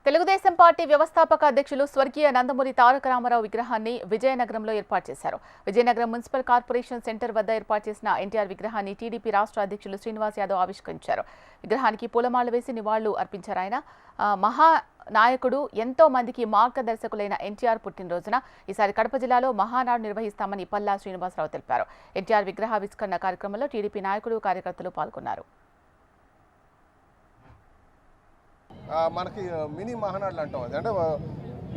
Telugu Desam party వ్యవస్థాపక అధ్యక్షులు స్వర్గీయ నందమూరి తారక రామారావు విగ్రహాన్ని విజయనగరంలో ఏర్పాటు చేశారు. విజయనగరం మున్సిపల్ కార్పొరేషన్ సెంటర్ వద్ద ఏర్పాటు చేసిన ఎన్టీఆర్ విగ్రహాన్ని టీడీపీ రాష్ట్ర అధ్యక్షులు శ్రీనివాస్ యాదవ్ ఆవిష్కరించారు. విగ్రహానికి పూలమాల వేసి నివాళులు అర్పించారు. ఆయన మహానాయకుడు ఎంతో మందికి మార్గదర్శకులైన ఎన్టీఆర్ పుట్టినరోజున ఈసారి కడప జిల్లాలో మహానాడు నిర్వహిస్తామని పల్లా శ్రీనివాసరావు తెలిపారు. ఎన్టీఆర్ విగ్రహావిష్కరణ కార్యక్రమంలో టీడీపీ నాయకులు కార్యకర్తలు పాల్గొన్నారు. మనకి మినీ మహానాడులు అంటాం. అది అంటే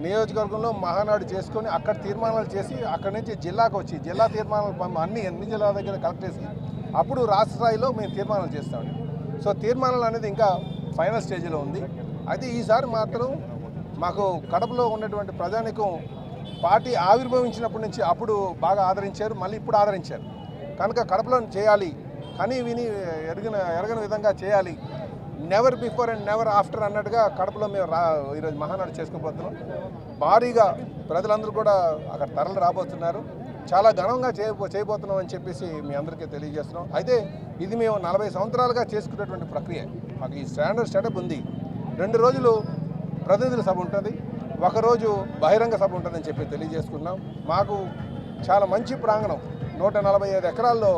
నియోజకవర్గంలో మహానాడు చేసుకొని అక్కడ తీర్మానాలు చేసి అక్కడి నుంచి జిల్లాకు వచ్చి జిల్లా తీర్మానాలు అన్ని జిల్లాల దగ్గర కలెక్ట్ చేసి అప్పుడు రాష్ట్ర స్థాయిలో మేము తీర్మానాలు చేస్తామండి. సో తీర్మానాలు అనేది ఇంకా ఫైనల్ స్టేజ్లో ఉంది. అయితే ఈసారి మాత్రం మాకు కడపలో ఉన్నటువంటి ప్రజానికం పార్టీ ఆవిర్భవించినప్పటి నుంచి అప్పుడు బాగా ఆదరించారు, మళ్ళీ ఇప్పుడు ఆదరించారు. కనుక కడపలో చేయాలి, కానీ విని ఎరగని విధంగా చేయాలి, never before and never after అన్నట్టుగా కడపలో మేము ఈరోజు మహానాడు చేసుకోబోతున్నాం. భారీగా ప్రజలందరూ కూడా అక్కడ తరలి రాబోతున్నారు. చాలా ఘనంగా చేయబోతున్నాం అని చెప్పేసి మీ అందరికీ తెలియజేస్తున్నాం. అయితే ఇది మేము 40 సంవత్సరాలుగా చేసుకునేటువంటి ప్రక్రియ. మాకు ఈ స్టాండర్డ్ సెటప్ ఉంది. 2 రోజులు ప్రతినిధుల సభ ఉంటుంది, ఒకరోజు బహిరంగ సభ ఉంటుందని చెప్పి తెలియజేసుకున్నాం. మాకు చాలా మంచి ప్రాంగణం, 145 ఎకరాల్లో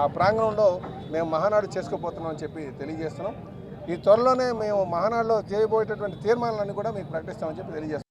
ఆ ప్రాంగణంలో మేము మహానాడు చేసుకోబోతున్నాం అని చెప్పి తెలియజేస్తున్నాం. ఈ త్వరలోనే మేము మహానాడులో చేయబోయేటటువంటి తీర్మానాలన్నీ కూడా మీకు ప్రకటిస్తామని చెప్పి తెలియజేస్తాం.